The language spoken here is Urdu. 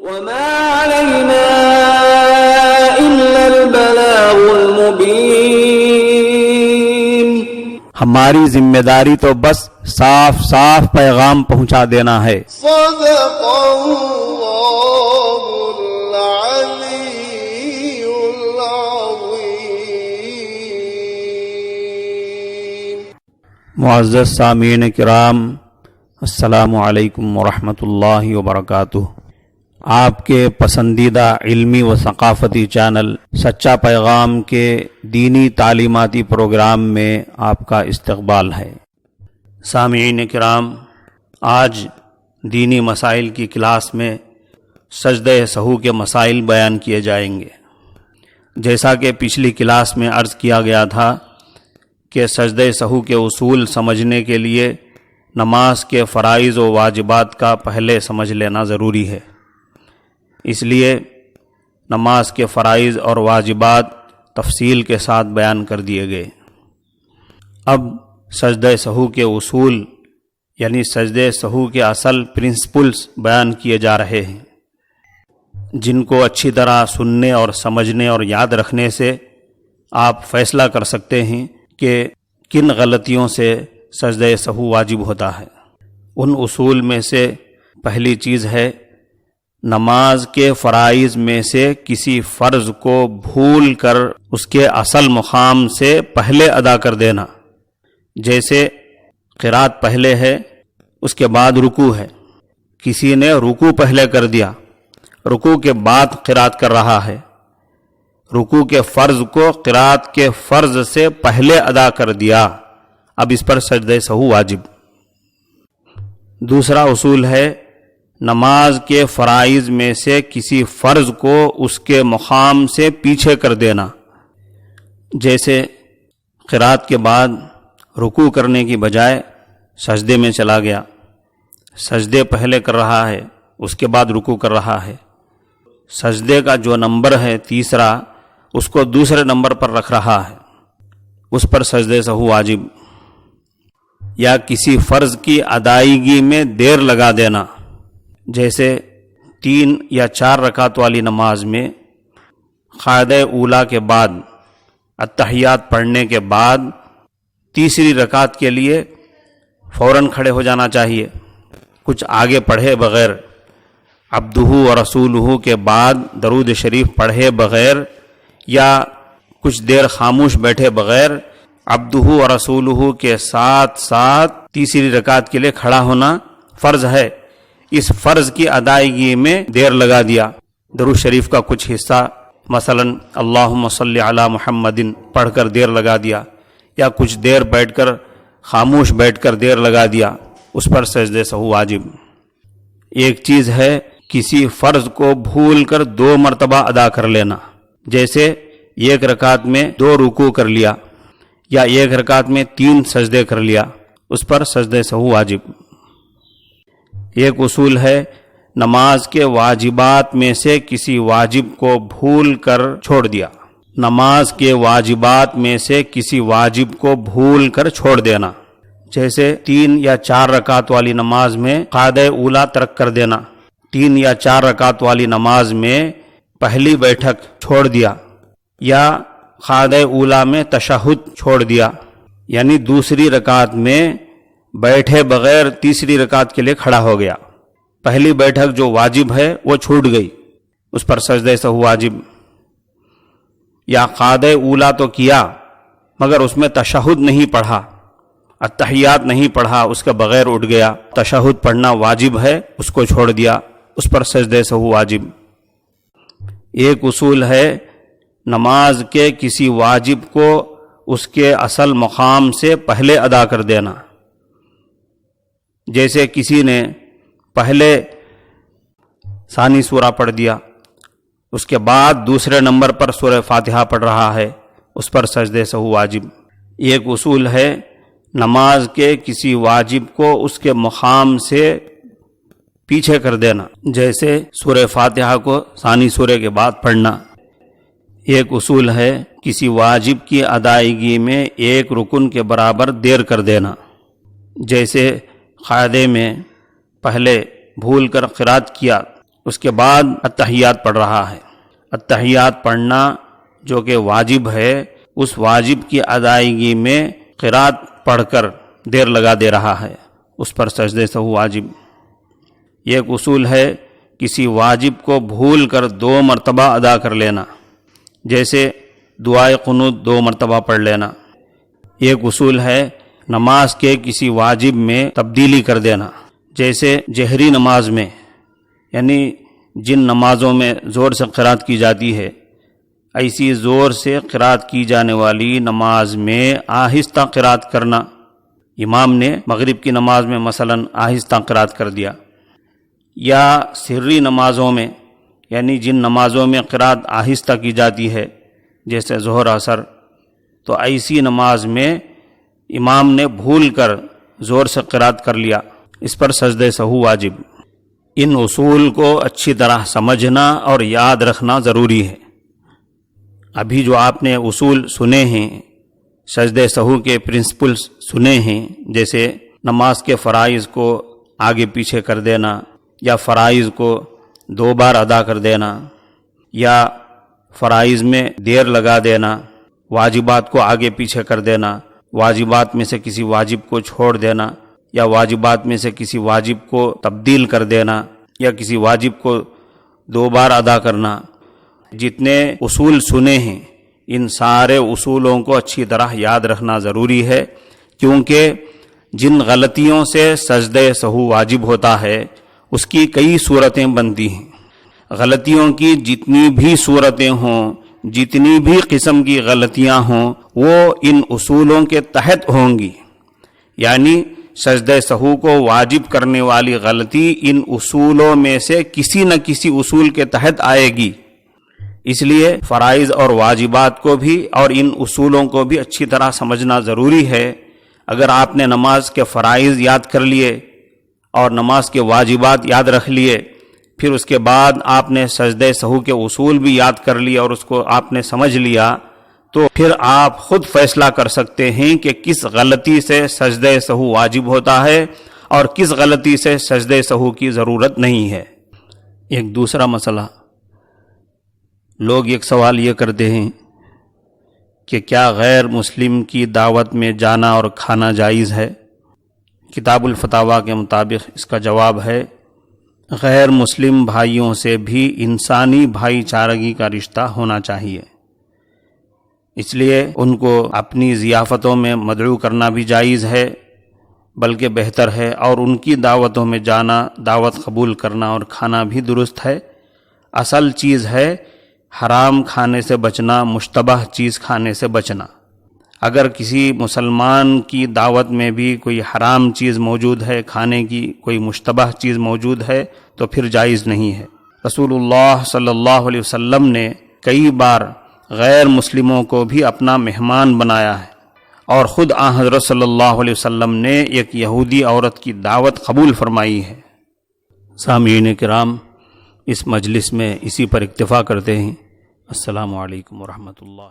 وما علينا إلا البلاغ المبين. ہماری ذمہ داری تو بس صاف صاف پیغام پہنچا دینا ہے. صدق اللہ العلی العظیم. معزز سامعین کرام، السلام علیکم ورحمۃ اللہ وبرکاتہ. آپ کے پسندیدہ علمی و ثقافتی چینل سچا پیغام کے دینی تعلیماتی پروگرام میں آپ کا استقبال ہے. سامعین کرام، آج دینی مسائل کی کلاس میں سجدہ سہو کے مسائل بیان کیے جائیں گے. جیسا کہ پچھلی کلاس میں عرض کیا گیا تھا کہ سجدہ سہو کے اصول سمجھنے کے لیے نماز کے فرائض و واجبات کا پہلے سمجھ لینا ضروری ہے. اس لیے نماز کے فرائض اور واجبات تفصیل کے ساتھ بیان کر دیے گئے. اب سجدہ سہو کے اصول یعنی سجدہ سہو کے اصل پرنسپلز بیان کیے جا رہے ہیں، جن کو اچھی طرح سننے اور سمجھنے اور یاد رکھنے سے آپ فیصلہ کر سکتے ہیں کہ کن غلطیوں سے سجدہ سہو واجب ہوتا ہے. ان اصول میں سے پہلی چیز ہے نماز کے فرائض میں سے کسی فرض کو بھول کر اس کے اصل مقام سے پہلے ادا کر دینا. جیسے قرات پہلے ہے، اس کے بعد رکوع ہے، کسی نے رکوع پہلے کر دیا، رکوع کے بعد قرات کر رہا ہے، رکوع کے فرض کو قرات کے فرض سے پہلے ادا کر دیا، اب اس پر سجدہ سہو واجب. دوسرا اصول ہے نماز کے فرائض میں سے کسی فرض کو اس کے مقام سے پیچھے کر دینا. جیسے قرات کے بعد رکوع کرنے کی بجائے سجدے میں چلا گیا، سجدے پہلے کر رہا ہے، اس کے بعد رکوع کر رہا ہے، سجدے کا جو نمبر ہے تیسرا اس کو دوسرے نمبر پر رکھ رہا ہے، اس پر سجدہ سہو واجب. یا کسی فرض کی ادائیگی میں دیر لگا دینا، جیسے 3 یا 4 رکعت والی نماز میں قاعدہ اولا کے بعد التحیات پڑھنے کے بعد تیسری رکعت کے لیے فوراً کھڑے ہو جانا چاہیے، کچھ آگے پڑھے بغیر، عبدہ و رسولہ کے بعد درود شریف پڑھے بغیر یا کچھ دیر خاموش بیٹھے بغیر عبدہ و رسولہ کے ساتھ ساتھ تیسری رکعت کے لیے کھڑا ہونا فرض ہے. اس فرض کی ادائیگی میں دیر لگا دیا، درود شریف کا کچھ حصہ مثلا اللہم صلی علی محمد پڑھ کر دیر لگا دیا، یا کچھ دیر بیٹھ کر خاموش بیٹھ کر دیر لگا دیا، اس پر سجدہ سہو واجب. ایک چیز ہے کسی فرض کو بھول کر 2 مرتبہ ادا کر لینا، جیسے 1 رکعت میں 2 رکوع کر لیا یا 1 رکعت میں 3 سجدے کر لیا، اس پر سجدہ سہو واجب. ایک اصول ہے نماز کے واجبات میں سے کسی واجب کو بھول کر چھوڑ دیا. نماز کے واجبات میں سے کسی واجب کو بھول کر چھوڑ دینا، جیسے 3 یا 4 رکعت والی نماز میں قاعدہ اولا ترک کر دینا، 3 یا 4 رکعت والی نماز میں پہلی بیٹھک چھوڑ دیا، یا قاعدہ اولا میں تشہد چھوڑ دیا، یعنی دوسری رکعت میں بیٹھے بغیر تیسری رکعت کے لیے کھڑا ہو گیا. پہلی بیٹھک جو واجب ہے وہ چھوٹ گئی، اس پر سجدہ سہو واجب. یا قاعدہ اولا تو کیا مگر اس میں تشہد نہیں پڑھا، التحیات نہیں پڑھا، اس کے بغیر اٹھ گیا، تشہد پڑھنا واجب ہے، اس کو چھوڑ دیا، اس پر سجدہ سہو واجب. ایک اصول ہے نماز کے کسی واجب کو اس کے اصل مقام سے پہلے ادا کر دینا. جیسے کسی نے پہلے ثانی سورہ پڑھ دیا، اس کے بعد دوسرے نمبر پر سورہ فاتحہ پڑھ رہا ہے، اس پر سجدہ سہو واجب. ایک اصول ہے نماز کے کسی واجب کو اس کے مقام سے پیچھے کر دینا، جیسے سورہ فاتحہ کو ثانی سورہ کے بعد پڑھنا. ایک اصول ہے کسی واجب کی ادائیگی میں 1 رکن کے برابر دیر کر دینا، جیسے قاعدے میں پہلے بھول کر قرات کیا اس کے بعد التحیات پڑھ رہا ہے۔ التحیات پڑھنا جو کہ واجب ہے، اس واجب کی ادائیگی میں قرات پڑھ کر دیر لگا دے رہا ہے، اس پر سجدہ سہو واجب۔ یہ ایک اصول ہے کسی واجب کو بھول کر 2 مرتبہ ادا کر لینا، جیسے دعائے قنوت 2 مرتبہ پڑھ لینا۔ ایک اصول ہے نماز کے کسی واجب میں تبدیلی کر دینا، جیسے جہری نماز میں، یعنی جن نمازوں میں زور سے قرات کی جاتی ہے، ایسی زور سے قرات کی جانے والی نماز میں آہستہ قرات کرنا۔ امام نے مغرب کی نماز میں مثلا آہستہ قرات کر دیا، یا سری نمازوں میں، یعنی جن نمازوں میں قرات آہستہ کی جاتی ہے جیسے ظہر عصر، تو ایسی نماز میں امام نے بھول کر زور سے قرات کر لیا، اس پر سجدہ سہو واجب۔ ان اصول کو اچھی طرح سمجھنا اور یاد رکھنا ضروری ہے۔ ابھی جو آپ نے اصول سنے ہیں، سجدہ سہو کے پرنسپلز سنے ہیں، جیسے نماز کے فرائض کو آگے پیچھے کر دینا، یا فرائض کو 2 بار ادا کر دینا، یا فرائض میں دیر لگا دینا، واجبات کو آگے پیچھے کر دینا، واجبات میں سے کسی واجب کو چھوڑ دینا، یا واجبات میں سے کسی واجب کو تبدیل کر دینا، یا کسی واجب کو 2 بار ادا کرنا۔ جتنے اصول سنے ہیں، ان سارے اصولوں کو اچھی طرح یاد رکھنا ضروری ہے، کیونکہ جن غلطیوں سے سجدہ سہو واجب ہوتا ہے اس کی کئی صورتیں بنتی ہیں۔ غلطیوں کی جتنی بھی صورتیں ہوں، جتنی بھی قسم کی غلطیاں ہوں، وہ ان اصولوں کے تحت ہوں گی، یعنی سجدہ سہو کو واجب کرنے والی غلطی ان اصولوں میں سے کسی نہ کسی اصول کے تحت آئے گی۔ اس لیے فرائض اور واجبات کو بھی اور ان اصولوں کو بھی اچھی طرح سمجھنا ضروری ہے۔ اگر آپ نے نماز کے فرائض یاد کر لیے اور نماز کے واجبات یاد رکھ لیے، پھر اس کے بعد آپ نے سجدہ سہو کے اصول بھی یاد کر لیے اور اس کو آپ نے سمجھ لیا، تو پھر آپ خود فیصلہ کر سکتے ہیں کہ کس غلطی سے سجدہ سہو واجب ہوتا ہے اور کس غلطی سے سجدہ سہو کی ضرورت نہیں ہے۔ ایک دوسرا مسئلہ، لوگ ایک سوال یہ کرتے ہیں کہ کیا غیر مسلم کی دعوت میں جانا اور کھانا جائز ہے؟ کتاب الفتاویٰ کے مطابق اس کا جواب ہے، غیر مسلم بھائیوں سے بھی انسانی بھائی چارگی کا رشتہ ہونا چاہیے، اس لیے ان کو اپنی ضیافتوں میں مدعو کرنا بھی جائز ہے، بلکہ بہتر ہے، اور ان کی دعوتوں میں جانا، دعوت قبول کرنا اور کھانا بھی درست ہے۔ اصل چیز ہے حرام کھانے سے بچنا، مشتبہ چیز کھانے سے بچنا۔ اگر کسی مسلمان کی دعوت میں بھی کوئی حرام چیز موجود ہے، کھانے کی کوئی مشتبہ چیز موجود ہے، تو پھر جائز نہیں ہے۔ رسول اللہ صلی اللہ علیہ وسلم نے کئی بار غیر مسلموں کو بھی اپنا مہمان بنایا ہے، اور خود حضرت صلی اللہ علیہ وسلم نے ایک یہودی عورت کی دعوت قبول فرمائی ہے۔ سامعین کرام، اس مجلس میں اسی پر اکتفا کرتے ہیں۔ السلام علیکم ورحمۃ اللہ۔